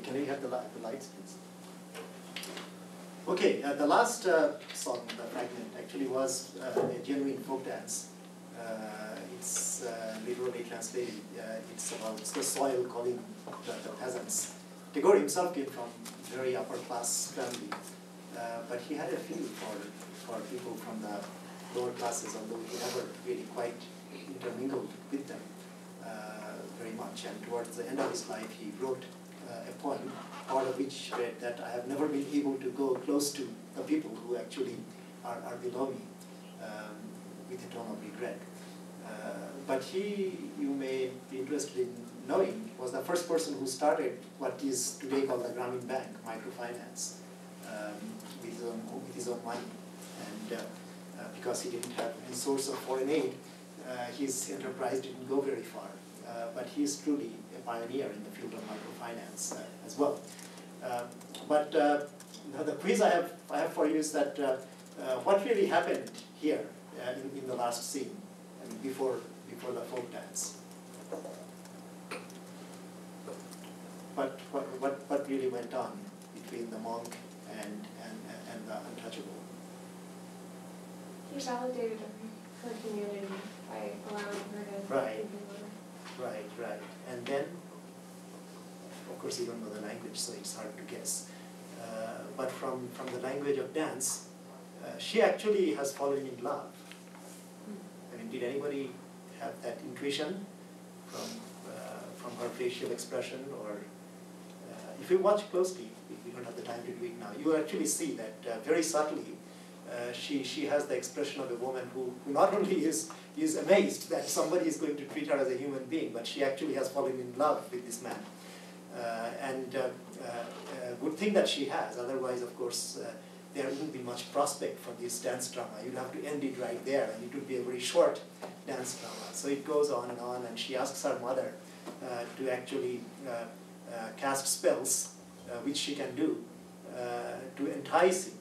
Can we have the lights, please? Okay, the last song, the fragment, actually was a genuine folk dance. It's literally translated. It's about the soil calling the peasants. Tagore himself came from a very upper class family, but he had a feel for people from the lower classes, although he never really quite intermingled with them very much. And towards the end of his life, he wrote a poem, part of which read that I have never been able to go close to the people who actually are below me, with a tone of regret. But he, you may be interested in knowing, was the first person who started what is today called the Grameen Bank, microfinance, with his own money. And because he didn't have any source of foreign aid, his enterprise didn't go very far. But he is truly a pioneer in the field of microfinance as well. But the quiz I have for you is that what really happened here in the last scene, I mean, before the folk dance? What really went on between the monk and the untouchable? He validated her community by allowing her to Right. Right. And then, of course, you don't know the language, so it's hard to guess. But from the language of dance, she actually has fallen in love. I mean, did anybody have that intuition from her facial expression? Or if you watch closely, we don't have the time to do it now, you actually see that very subtly, she has the expression of a woman who not only is amazed that somebody is going to treat her as a human being, but she actually has fallen in love with this man. Good thing that she has, otherwise, of course, there wouldn't be much prospect for this dance drama. You'd have to end it right there, and it would be a very short dance drama. So it goes on, and she asks her mother to actually cast spells, which she can do, to entice him.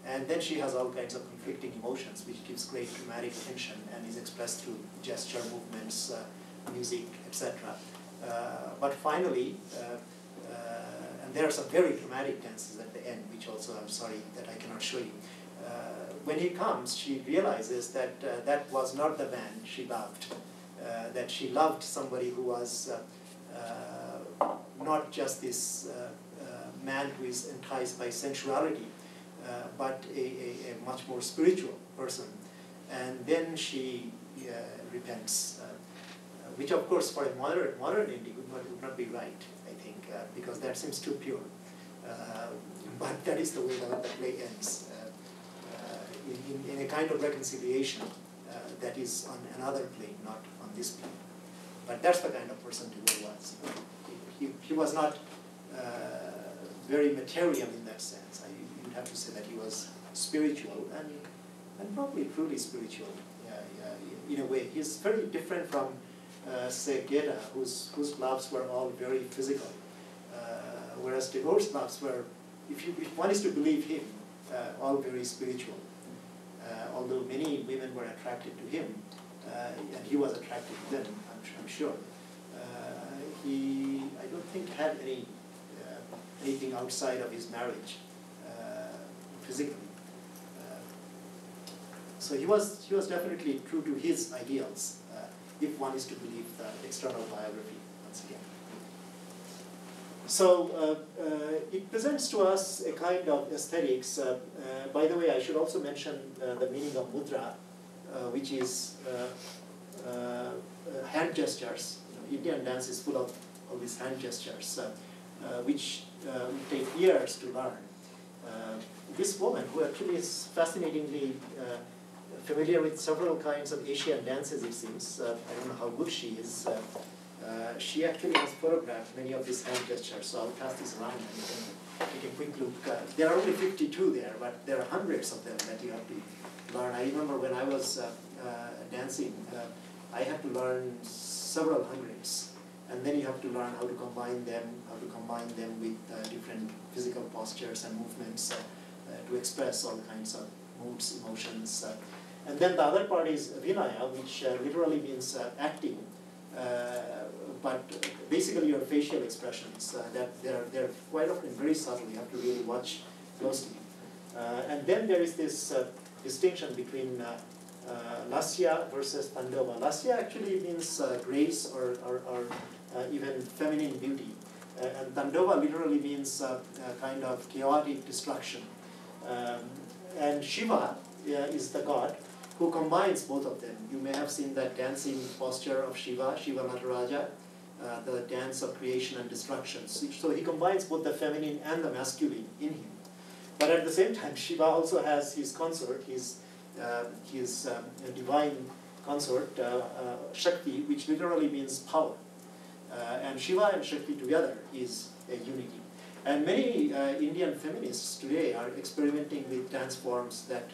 And then she has all kinds of conflicting emotions, which gives great dramatic tension and is expressed through gesture, movements, music, etc. But finally, and there are some very dramatic dances at the end, which also I'm sorry that I cannot show you. When he comes, she realizes that that was not the man she loved, that she loved somebody who was not just this man who is enticed by sensuality, but a much more spiritual person. And then she repents, which of course for a modern Indian would not be right, I think, because that seems too pure. But that is the way the play ends, in a kind of reconciliation that is on another plane, not on this plane. But that's the kind of person Tagore was. He was not very material in that sense. You'd have to say that he was spiritual and probably truly spiritual in a way. He's very different from, say, Geta, whose loves were all very physical, whereas Tagore's loves were, if one is to believe him, all very spiritual. Although many women were attracted to him, and he was attracted to them, I'm sure. I don't think had anything outside of his marriage physically. So he was definitely true to his ideals, if one is to believe the external biography once again. So it presents to us a kind of aesthetics. By the way, I should also mention the meaning of mudra, which is hand gestures. Indian dance is full of all these hand gestures, which take years to learn. This woman, who actually is fascinatingly familiar with several kinds of Asian dances, it seems, I don't know how good she is, she actually has photographed many of these hand gestures, so I'll pass this around and you can take a quick look. There are only 52 there, but there are hundreds of them that you have to learn. I remember when I was dancing, I had to learn several hundreds, and then you have to learn how to combine them with different physical postures and movements to express all kinds of moods, emotions. And then the other part is Vinaya, which literally means acting, but basically your facial expressions, that they're quite often very subtle. You have to really watch closely. And then there is this distinction between Lasya versus Tandava. Lasya actually means grace or even feminine beauty. And Tandava literally means kind of chaotic destruction. And Shiva is the god who combines both of them. You may have seen that dancing posture of Shiva, Shiva Nataraja, the dance of creation and destruction. So he combines both the feminine and the masculine in him. But at the same time, Shiva also has his consort, his divine consort, Shakti, which literally means power. And Shiva and Shakti together is a unity. And many Indian feminists today are experimenting with dance forms that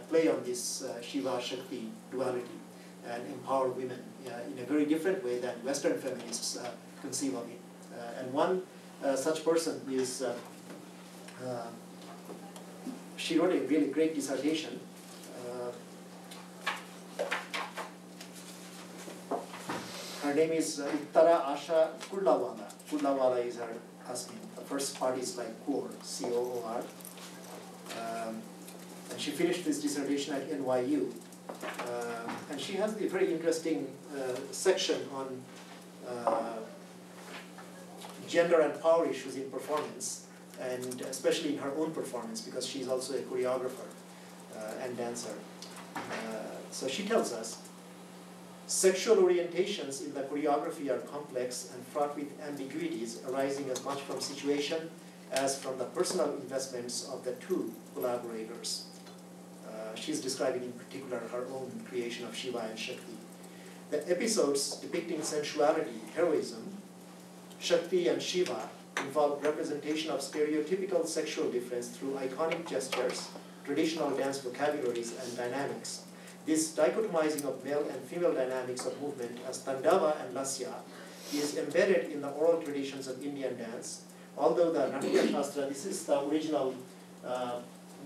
play on this Shiva-Shakti duality and empower women in a very different way than Western feminists conceive of it. And one such person is, she wrote a really great dissertation. Her name is Uttara Asha Kullawala. Kullawala is her husband. The first part is like Kaur, C-O-O-R. And she finished this dissertation at NYU. And she has a very interesting section on gender and power issues in performance, and especially in her own performance, because she's also a choreographer and dancer. So she tells us, sexual orientations in the choreography are complex and fraught with ambiguities arising as much from situation as from the personal investments of the two collaborators. She's describing in particular her own creation of Shiva and Shakti. The episodes depicting sensuality, heroism, Shakti and Shiva involve representation of stereotypical sexual difference through iconic gestures, traditional dance vocabularies, and dynamics. This dichotomizing of male and female dynamics of movement as Tandava and Lasya is embedded in the oral traditions of Indian dance, although the Natya Shastra, this is the original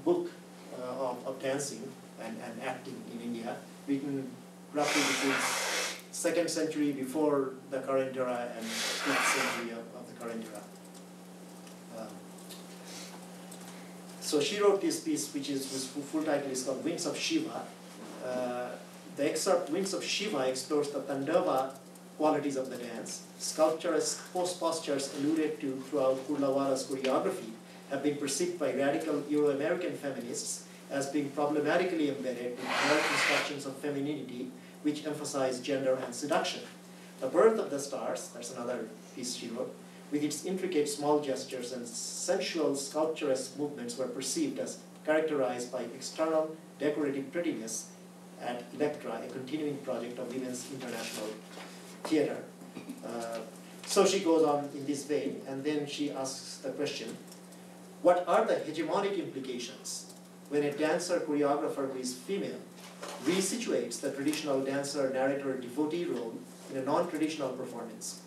book of dancing and acting in India, written roughly between 2nd century before the current era and 5th century of the current era. So she wrote this piece, whose full title is called Wings of Shiva. The excerpt Wings of Shiva explores the Tandava qualities of the dance. Sculpturous postures alluded to throughout Kurlawala's choreography have been perceived by radical Euro-American feminists as being problematically embedded in male constructions of femininity, which emphasize gender and seduction. The Birth of the Stars, that's another piece she wrote, with its intricate small gestures and sensual sculpturous movements were perceived as characterized by external decorative prettiness at Electra, a continuing project of Women's International Theatre. So she goes on in this vein, and then she asks the question, what are the hegemonic implications when a dancer choreographer who is female resituates the traditional dancer narrator devotee role in a non-traditional performance?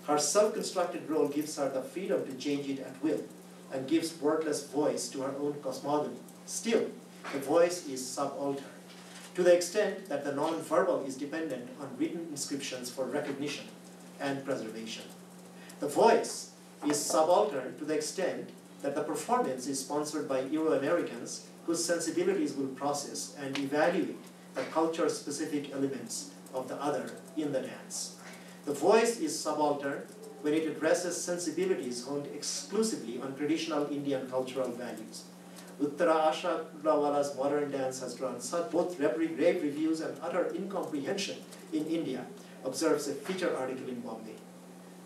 Her self-constructed role gives her the freedom to change it at will and gives wordless voice to her own cosmogony. Still, the voice is subaltern, to the extent that the non-verbal is dependent on written inscriptions for recognition and preservation. The voice is subaltern to the extent that the performance is sponsored by Euro-Americans whose sensibilities will process and evaluate the culture-specific elements of the other in the dance. The voice is subaltern when it addresses sensibilities honed exclusively on traditional Indian cultural values. Uttara Asha Rawala's modern dance has drawn such both rave reviews and utter incomprehension in India, observes a feature article in Bombay.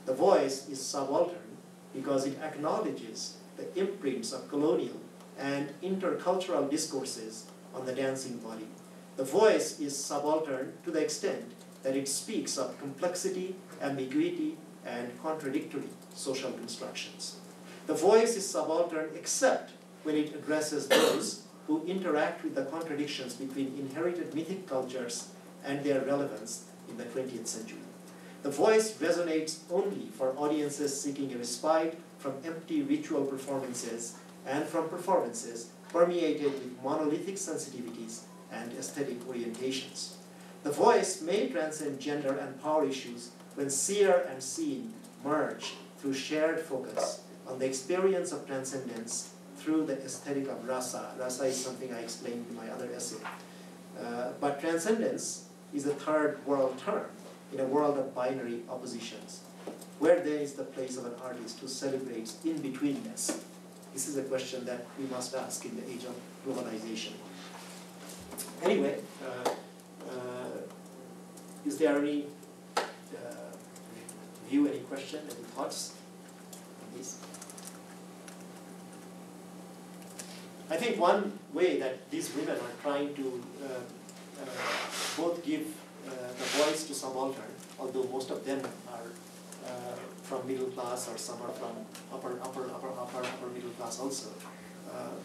The voice is subaltern because it acknowledges the imprints of colonial and intercultural discourses on the dancing body. The voice is subaltern to the extent that it speaks of complexity, ambiguity, and contradictory social constructions. The voice is subaltern except when it addresses those who interact with the contradictions between inherited mythic cultures and their relevance in the 20th century. The voice resonates only for audiences seeking a respite from empty ritual performances and from performances permeated with monolithic sensitivities and aesthetic orientations. The voice may transcend gender and power issues when seer and seen merge through shared focus on the experience of transcendence through the aesthetic of rasa. Rasa is something I explained in my other essay. But transcendence is a third world term in a world of binary oppositions. Where then is the place of an artist who celebrates in-betweenness? This is a question that we must ask in the age of globalization. Anyway, is there any view, any question, any thoughts on this? I think one way that these women are trying to both give the voice to subaltern, although most of them are from middle class or some are from upper middle class also.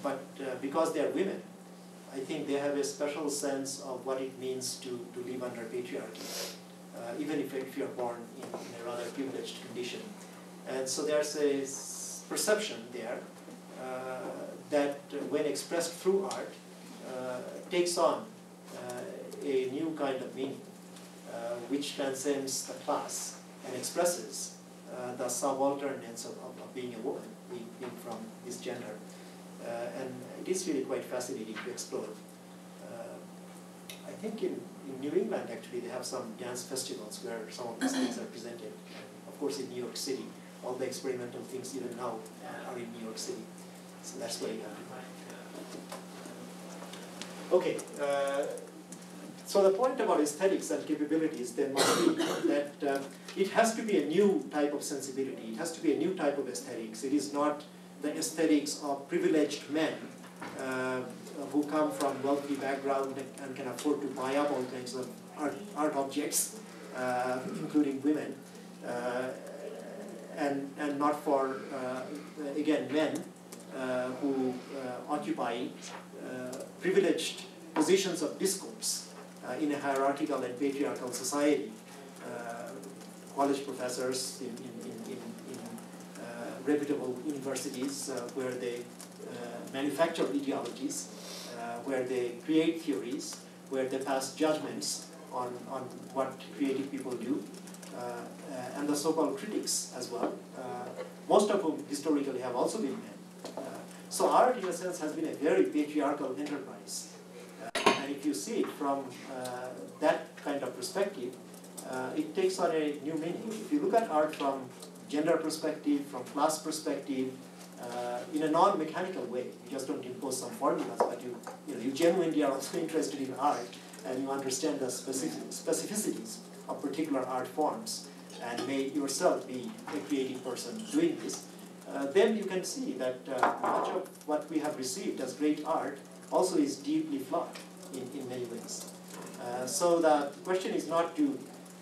But because they are women, I think they have a special sense of what it means to live under patriarchy, even if you're born in a rather privileged condition. And so there's a perception there that when expressed through art, takes on a new kind of meaning, which transcends the class and expresses the subalternance of being a woman, being from this gender. And it is really quite fascinating to explore. I think in New England, actually, they have some dance festivals where some of these things are presented. And of course, in New York City, all the experimental things even now are in New York City. So that's where you have to. Okay. So the point about aesthetics and capabilities then must be that it has to be a new type of sensibility. It has to be a new type of aesthetics. It is not the aesthetics of privileged men who come from wealthy background and can afford to buy up all kinds of art objects, including women, and not for, again, men who occupy privileged positions of discourse in a hierarchical and patriarchal society. College professors in reputable universities where they manufacture ideologies, where they create theories, where they pass judgments on what creative people do, and the so-called critics as well, most of whom historically have also been men. So art, in a sense, has been a very patriarchal enterprise. And if you see it from that kind of perspective, it takes on a new meaning. If you look at art from gender perspective, from class perspective, in a non-mechanical way, you just don't impose some formulas, but you genuinely are also interested in art, and you understand the specificities of particular art forms, and may yourself be a creative person doing this, then you can see that much of what we have received as great art also is deeply flawed in many ways. So the question is not to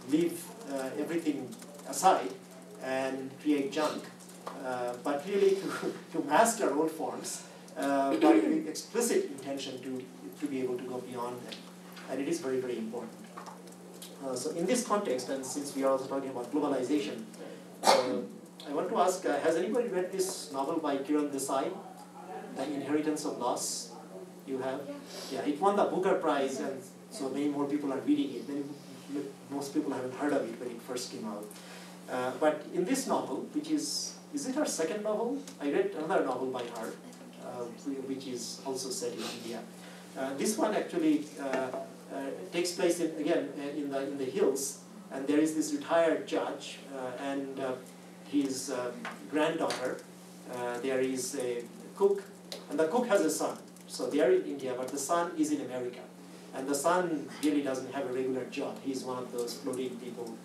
leave everything aside and create junk, but really to master old forms, but with explicit intention to be able to go beyond them. And it is very, very important. So in this context, and since we are also talking about globalization, I want to ask, has anybody read this novel by Kiran Desai, The Inheritance of Loss? You have? Yeah, it won the Booker Prize, and so many more people are reading it. Most people haven't heard of it when it first came out. But in this novel, which is it her second novel? I read another novel by her, which is also set in India. This one actually takes place again in the hills, and there is this retired judge and his granddaughter. There is a cook, and the cook has a son. So they are in India, but the son is in America. And the son really doesn't have a regular job. He's one of those floating people,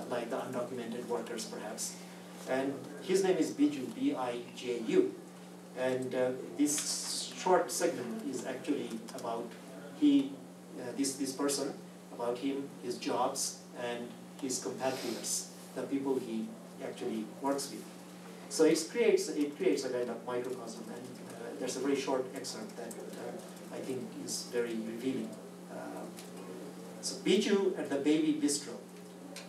like the undocumented workers, perhaps. And his name is Biju, B-I-J-U. And this short segment is actually about this person, about him, his jobs, and his compatriots, the people he actually works with. So it creates a kind of microcosm, and there's a very short excerpt that I think is very revealing. So Biju at the baby bistro.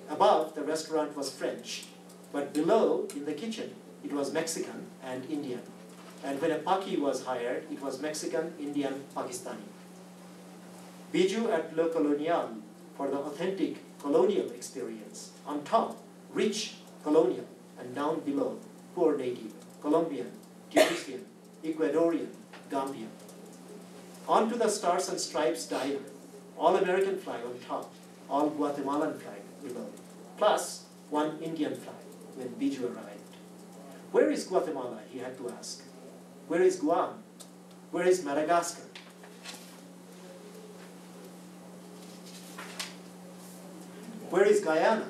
Above, the restaurant was French, but below, in the kitchen, it was Mexican and Indian. And when a Paki was hired, it was Mexican, Indian, Pakistani. Biju at Le Colonial for the authentic colonial experience. On top, rich colonial, and down below, poor native, Colombian, Tunisian, Ecuadorian, Gambian. On to the Stars and Stripes diner, all American flag on top, all Guatemalan flag below, plus one Indian flag when Biju arrived. Where is Guatemala, he had to ask. Where is Guam? Where is Madagascar? Where is Guyana?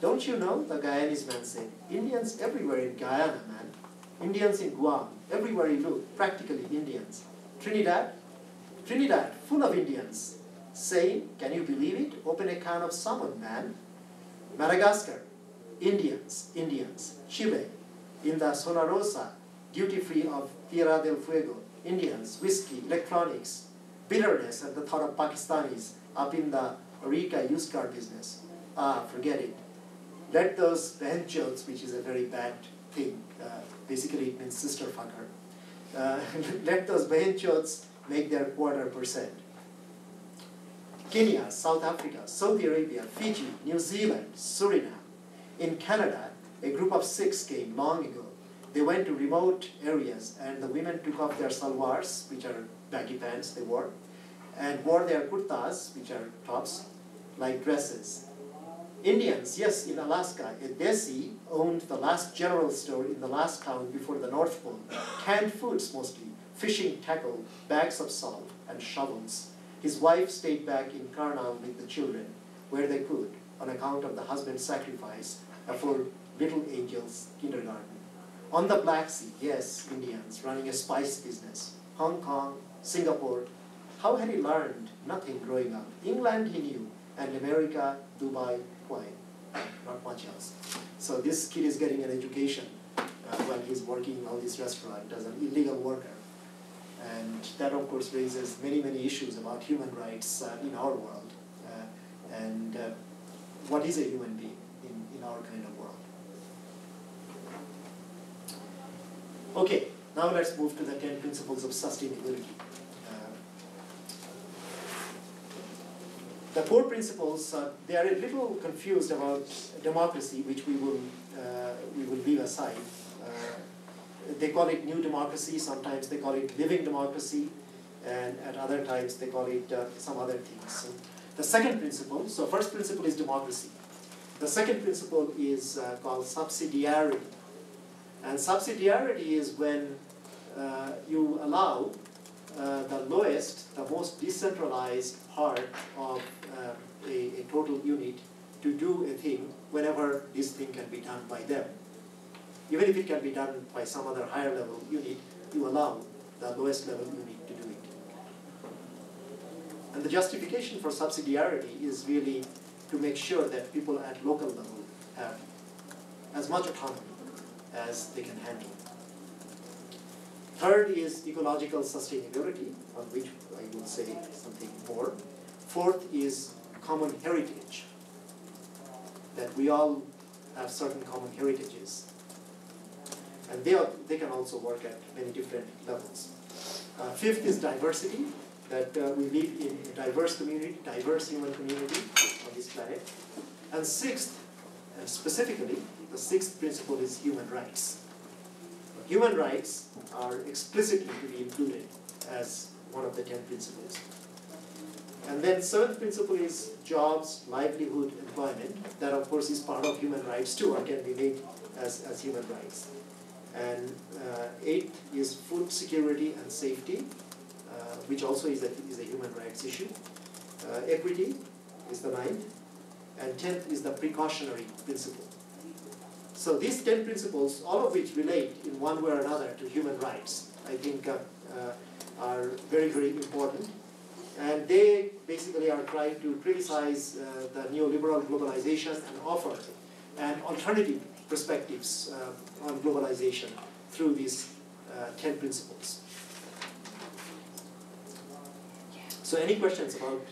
Don't you know, the Guyanese man said, Indians everywhere in Guyana, man. Indians in Guam, everywhere you look, practically Indians. Trinidad? Trinidad, full of Indians. Saying, can you believe it? Open a can of salmon, man. Madagascar, Indians, Indians. Chile, in the Zona Rosa, duty-free of Tierra del Fuego, Indians, whiskey, electronics, bitterness at the thought of Pakistanis up in the Arica used car business. Ah, forget it. Let those benchos, which is a very bad thing, basically it means sister fucker, let those benchos make their 0.25%. Kenya, South Africa, Saudi Arabia, Fiji, New Zealand, Suriname. In Canada, a group of 6 came long ago. They went to remote areas, and the women took off their salwars, which are baggy pants they wore, and wore their kurtas, which are tops, like dresses. Indians, yes, in Alaska, a Desi owned the last general store in the last town before the North Pole. Canned foods mostly, fishing tackle, bags of salt, and shovels. His wife stayed back in Karnal with the children, where they could, on account of the husband's sacrifice, afford Little Angel's kindergarten. On the Black Sea, yes, Indians, running a spice business. Hong Kong, Singapore. How had he learned? Nothing growing up. England he knew, and America, Dubai, why? Not much else. So this kid is getting an education while he's working in all this restaurant as an illegal worker. And that, of course, raises many, many issues about human rights in our world. And what is a human being in our kind of world? Okay, now let's move to the 10 principles of sustainability. The core principles, they are a little confused about democracy, which we will leave aside. They call it new democracy, sometimes they call it living democracy, and at other times they call it some other things. So the second principle, so first principle is democracy. The second principle is called subsidiarity. And subsidiarity is when you allow the lowest, the most decentralized part of a total unit to do a thing whenever this thing can be done by them. Even if it can be done by some other higher level unit, you allow the lowest level unit to do it. And the justification for subsidiarity is really to make sure that people at local level have as much autonomy as they can handle. Third is ecological sustainability, on which I will say something more. Fourth is common heritage, that we all have certain common heritages. And they can also work at many different levels. Fifth is diversity, that we live in a diverse community, diverse human community on this planet. And sixth, specifically, the sixth principle is human rights. Human rights are explicitly to be included as one of the 10 principles. And then seventh principle is jobs, livelihood, employment. That of course is part of human rights too, or can be made as human rights. And eighth is food security and safety, which also is a human rights issue. Equity is the ninth. And 10th is the precautionary principle. So these 10 principles, all of which relate in one way or another to human rights, I think are very, very important. And they basically are trying to criticize the neoliberal globalization and offer an alternative perspectives on globalization through these 10 principles. So any questions about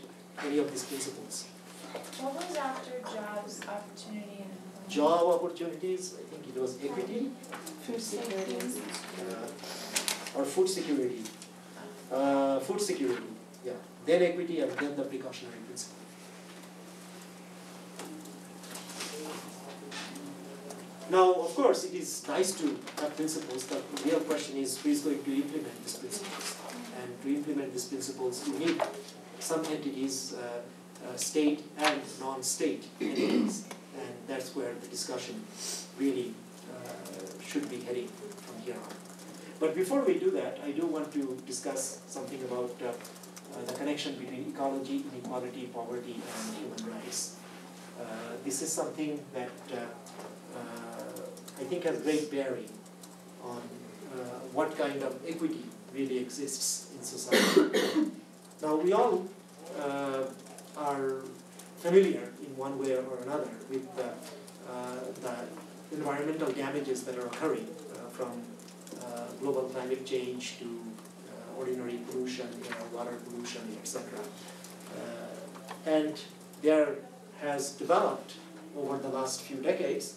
any of these principles? What was after jobs, opportunity, and employment? Job opportunities, I think it was equity. Food security. Or food security. Food security, yeah. Then equity and then the precautionary principle. Now, of course, it is nice to have principles. The real question is who is going to implement these principles. And to implement these principles, you need some entities, state and non-state entities, and that's where the discussion really should be heading from here on. But before we do that, I do want to discuss something about the connection between ecology, inequality, poverty, and human rights. This is something that I think has great bearing on what kind of equity really exists in society. Now, we all are familiar in one way or another with the environmental damages that are occurring from global climate change to ordinary pollution, water pollution, etc. And there has developed over the last few decades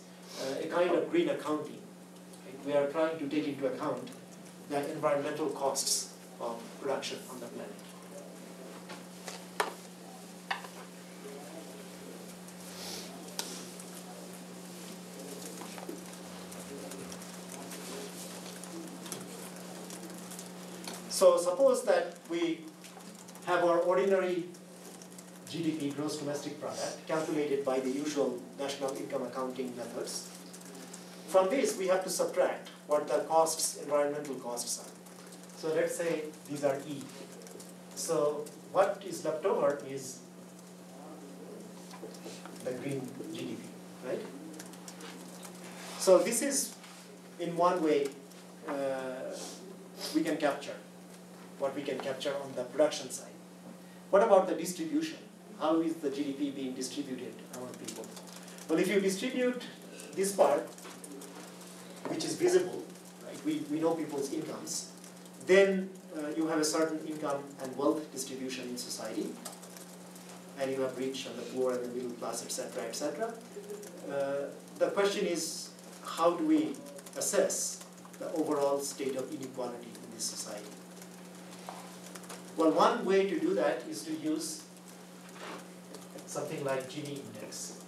a kind of green accounting. Right? We are trying to take into account the environmental costs of production on the planet. So suppose that we have our ordinary GDP, gross domestic product, calculated by the usual national income accounting methods. From this, we have to subtract what the costs, environmental costs are. So let's say these are E. So what is left over is the green GDP, right? So this is, in one way, we can capture what we can capture on the production side. What about the distribution? How is the GDP being distributed among people? Well, if you distribute this part, which is visible, right? We know people's incomes, then you have a certain income and wealth distribution in society, and you have rich and the poor and the middle class, etc., etc. The question is, how do we assess the overall state of inequality in this society? Well, one way to do that is to use something like Gini index.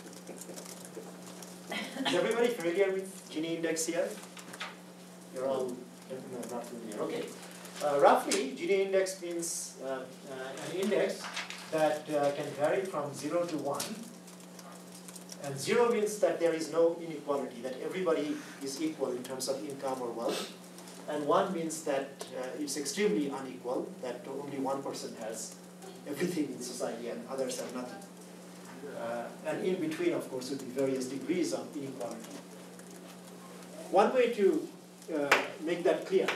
Is everybody familiar with Gini index here? You're all not familiar. Okay. Roughly, Gini index means an index that can vary from 0 to 1. And 0 means that there is no inequality, that everybody is equal in terms of income or wealth. And 1 means that it's extremely unequal, that only one person has everything in society and others have nothing. And in between, of course, would be various degrees of inequality. One way to make that clear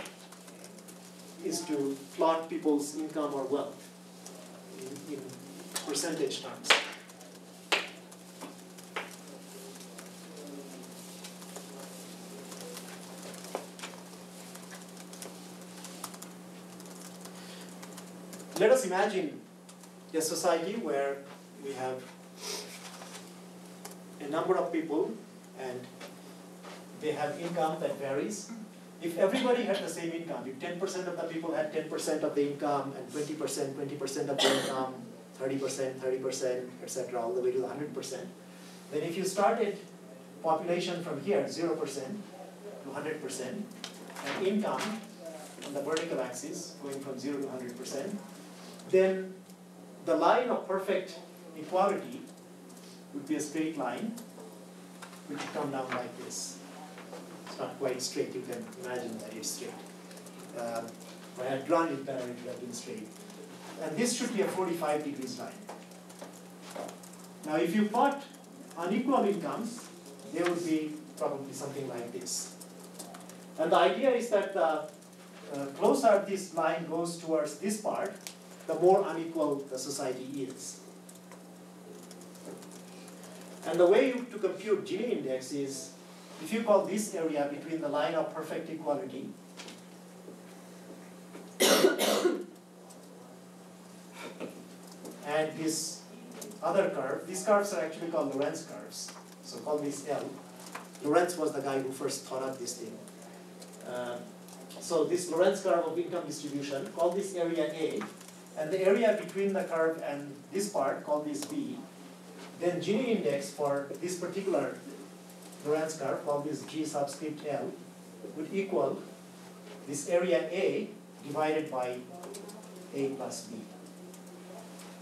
is to plot people's income or wealth in percentage terms. Let us imagine a society where we have a number of people and they have income that varies. If everybody had the same income, if 10% of the people had 10% of the income, and 20% of the income, 30%, etc., all the way to the 100%, then if you started population from here, 0% to 100%, and income on the vertical axis going from 0 to 100%, then the line of perfect equality would be a straight line, which would come down like this. It's not quite straight, you can imagine that it's straight. If I had drawn it better, it would have been straight. And this should be a 45 degrees line. Now if you plot unequal incomes, there would be probably something like this. And the idea is that the closer this line goes towards this part, the more unequal the society is. And the way to compute Gini index is, if you call this area between the line of perfect equality and this other curve, these curves are actually called Lorentz curves. So call this L. Lorentz was the guy who first thought up this thing. So this Lorentz curve of income distribution, call this area A, and the area between the curve and this part, call this B. Then Gini index for this particular Lorentz curve, call this G subscript L, would equal this area A divided by A plus B.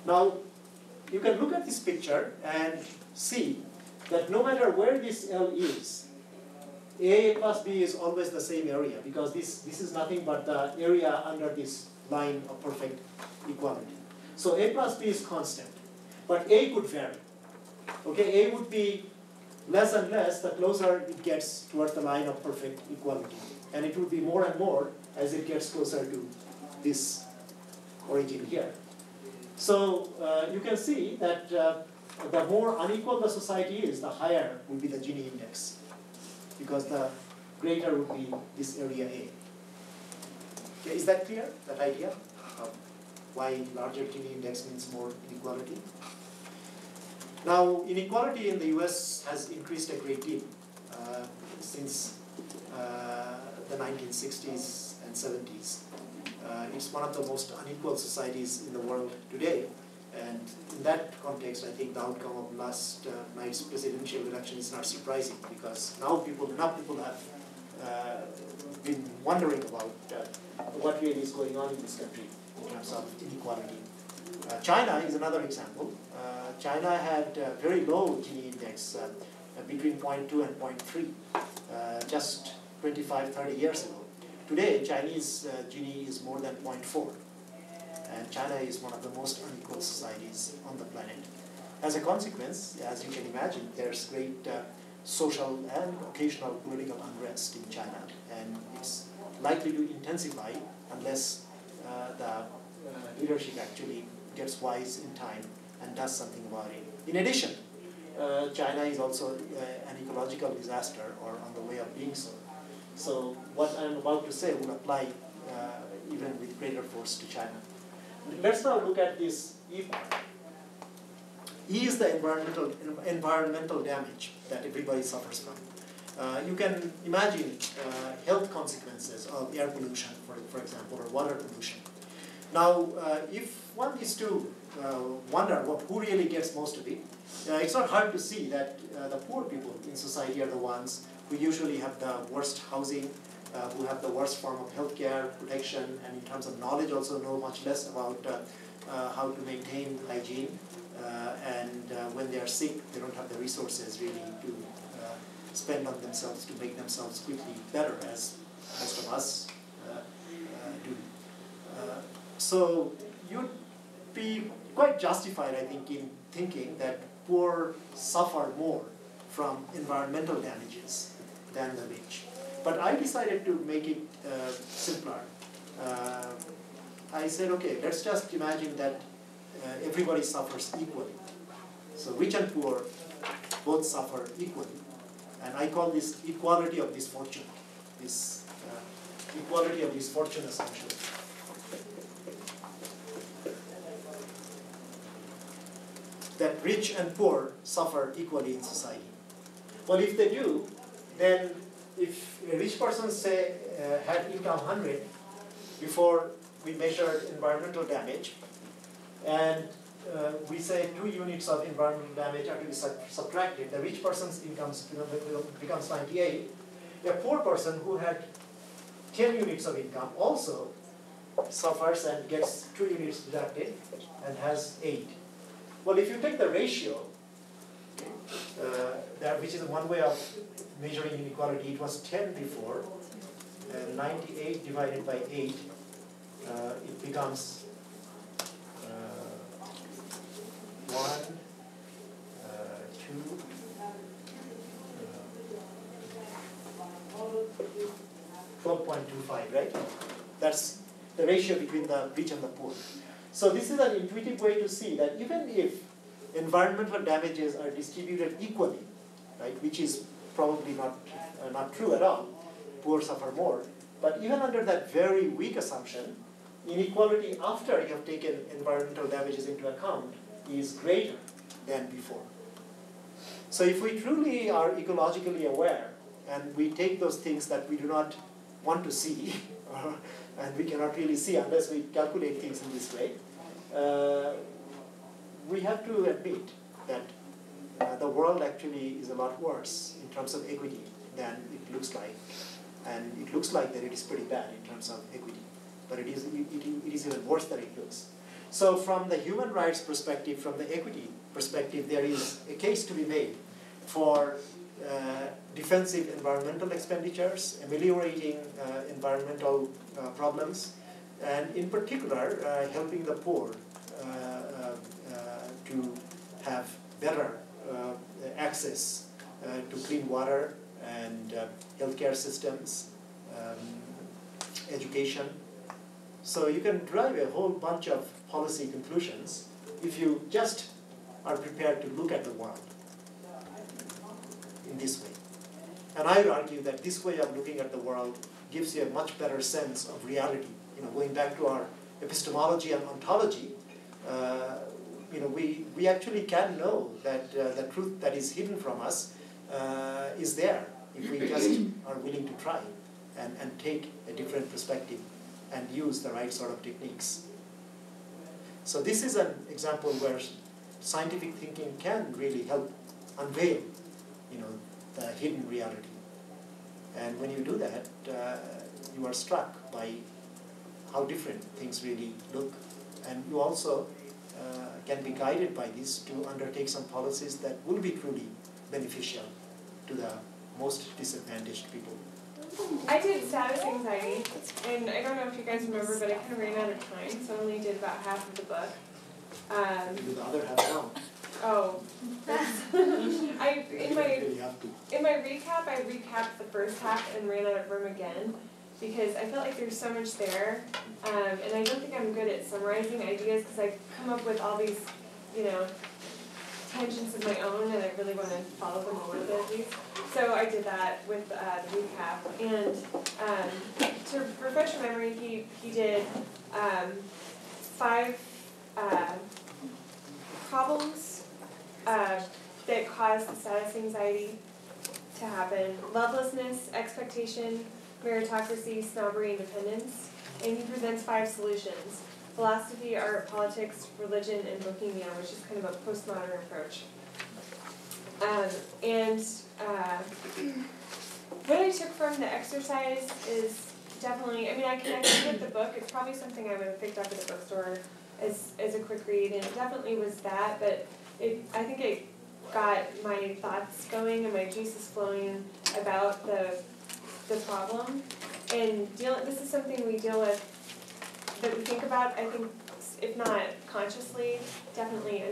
Now, you can look at this picture and see that no matter where this L is, A plus B is always the same area, because this is nothing but the area under this line of perfect equality. So A plus B is constant, but A could vary. Okay, A would be less and less the closer it gets towards the line of perfect equality. And it would be more and more as it gets closer to this origin here. So you can see that the more unequal the society is, the higher will be the Gini index, because the greater would be this area A. Okay, is that clear, that idea of why larger Gini index means more inequality? Now, inequality in the US has increased a great deal since the 1960s and 70s. It's one of the most unequal societies in the world today. And in that context, I think the outcome of last night's presidential election is not surprising, because now enough people have been wondering about what really is going on in this country in terms of inequality. China is another example. China had a very low Gini index between 0.2 and 0.3 just 25, 30 years ago. Today, Chinese Gini is more than 0.4. And China is one of the most unequal societies on the planet. As a consequence, as you can imagine, there's great social and occasional political unrest in China. And it's likely to intensify unless the leadership actually gets wise in time and does something about it. In addition, China is also an ecological disaster, or on the way of being so. So what I'm about to say will apply even with greater force to China. Let's now look at this E part. E is the environmental damage that everybody suffers from. You can imagine health consequences of air pollution, for example, or water pollution. Now, if one is to wonder who really gets most of it, it's not hard to see that the poor people in society are the ones who usually have the worst housing, who have the worst form of healthcare protection, and in terms of knowledge also know much less about how to maintain hygiene. And when they are sick, they don't have the resources really to spend on themselves to make themselves quickly better, as most of us do. So you'd be quite justified, I think, in thinking that poor suffer more from environmental damages than the rich. But I decided to make it simpler. I said, okay, let's just imagine that everybody suffers equally. So rich and poor both suffer equally. And I call this equality of misfortune, this equality of misfortune assumption. That rich and poor suffer equally in society. Well, if they do, then if a rich person, say, had income 100 before we measured environmental damage, and we say 2 units of environmental damage are to be subtracted, the rich person's income becomes 98. A poor person who had 10 units of income also suffers and gets 2 units deducted and has 8. Well, if you take the ratio, which is one way of measuring inequality, it was 10 before, and 98 divided by 8, it becomes 1, 2, 12.25, right? That's the ratio between the rich and the poor. So this is an intuitive way to see that even if environmental damages are distributed equally, right, which is probably not true at all, poor suffer more, but even under that very weak assumption, inequality after you have taken environmental damages into account is greater than before. So if we truly are ecologically aware and we take those things that we do not want to see, and we cannot really see unless we calculate things in this way, we have to admit that the world actually is a lot worse in terms of equity than it looks like. And it looks like that it is pretty bad in terms of equity, but it is even worse than it looks. So from the human rights perspective, from the equity perspective, there is a case to be made for defensive environmental expenditures, ameliorating environmental problems, and in particular, helping the poor to have better access to clean water and healthcare systems, education. So you can drive a whole bunch of policy conclusions if you just are prepared to look at the world in this way. And I would argue that this way of looking at the world gives you a much better sense of reality. Going back to our epistemology and ontology, we actually can know that the truth that is hidden from us is there if we just are willing to try and take a different perspective and use the right sort of techniques. So this is an example where scientific thinking can really help unveil, the hidden reality. And when you do that, you are struck by how different things really look. And you also can be guided by this to undertake some policies that will be truly beneficial to the most disadvantaged people. I did status anxiety, and I don't know if you guys remember, but I kind of ran out of time, so I only did about half of the book. You do the other half now. Oh. In my recap, I recapped the first half and ran out of room again, because I felt like there's so much there, and I don't think I'm good at summarizing ideas, because I come up with all these, tangents of my own, and I really want to follow them a little bit at least. So I did that with the recap, and to refresh your memory, he did 5 problems that cause status anxiety to happen: lovelessness, expectation, meritocracy, snobbery, and dependence. And he presents 5 solutions: philosophy, art, politics, religion, and bohemia, which is kind of a postmodern approach. What I took from the exercise is definitely, I connected with the book. It's probably something I would have picked up at a bookstore as a quick read, and it definitely was that, but I think it got my thoughts going and my juices flowing about the problem. And this is something we deal with, that we think about, I think, if not consciously, definitely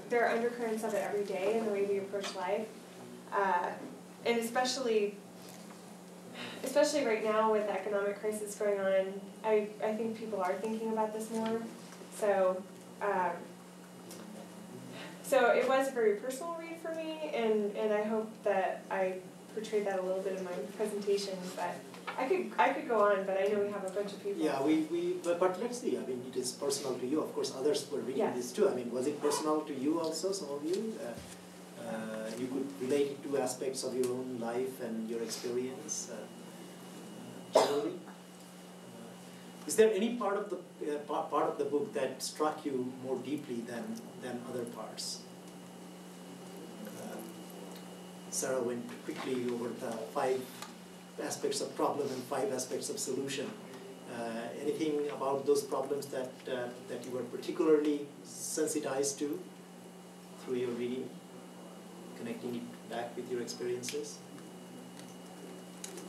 there are undercurrents of it every day in the way we approach life. And especially right now with the economic crisis going on, I think people are thinking about this more. So it was a very personal read for me, and I hope that I portrayed that a little bit in my presentation. But I could go on, but I know we have a bunch of people. Yeah, but let's see. It is personal to you. Of course, others were reading this too. Was it personal to you also, some of you? you could relate it to aspects of your own life and your experience generally. Is there any part of the book that struck you more deeply than other parts? Sarah went quickly over the 5 aspects of problem and 5 aspects of solution. Anything about those problems that you were particularly sensitized to through your reading, connecting it back with your experiences?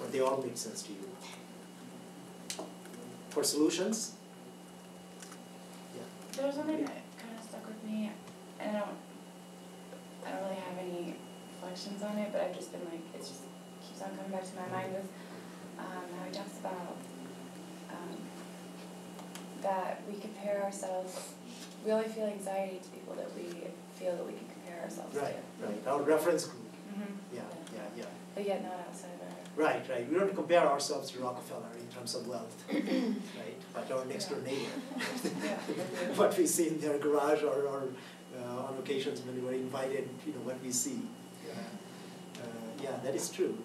Or they all make sense to you? For solutions? Yeah. There was something that kind of stuck with me, and I don't really have any reflections on it, but I've just been like, it just keeps on coming back to my mind with how he talks about that we compare ourselves, we only feel anxiety to people that we feel that we can compare ourselves to. Right. Our reference group. Mm-hmm. Yeah. But yet not outside of our... Right. We don't compare ourselves to Rockefeller in terms of wealth, right? But our next door neighbor. What we see in their garage or on occasions when we were invited, what we see. Yeah, that is true.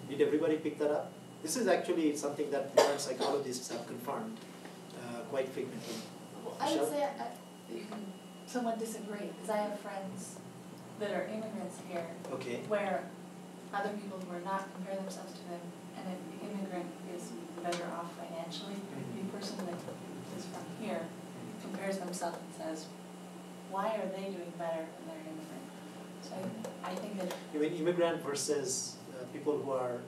Did everybody pick that up? This is actually something that modern psychologists have confirmed quite frequently. Well, I would say I somewhat disagree, because I have friends that are immigrants here, Okay. where other people who are not compare themselves to them, and if the immigrant is better off financially, the person that is from here compares themselves and says, why are they doing better than they're an immigrant? So I think that... You mean immigrant versus people who are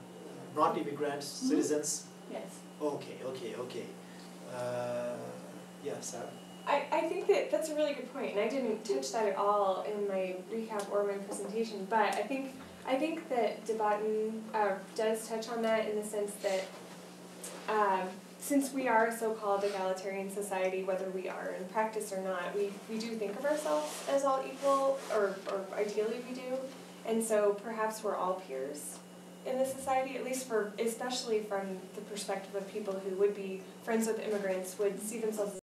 not immigrants, citizens? Yes. Okay. Yeah, Sarah? I think that's a really good point, and I didn't touch that at all in my recap or my presentation, but I think that Debatten does touch on that in the sense that since we are a so-called egalitarian society, whether we are in practice or not, we do think of ourselves as all equal, or ideally we do, and so perhaps we're all peers in the society, at least especially from the perspective of people who would be friends with immigrants, would see themselves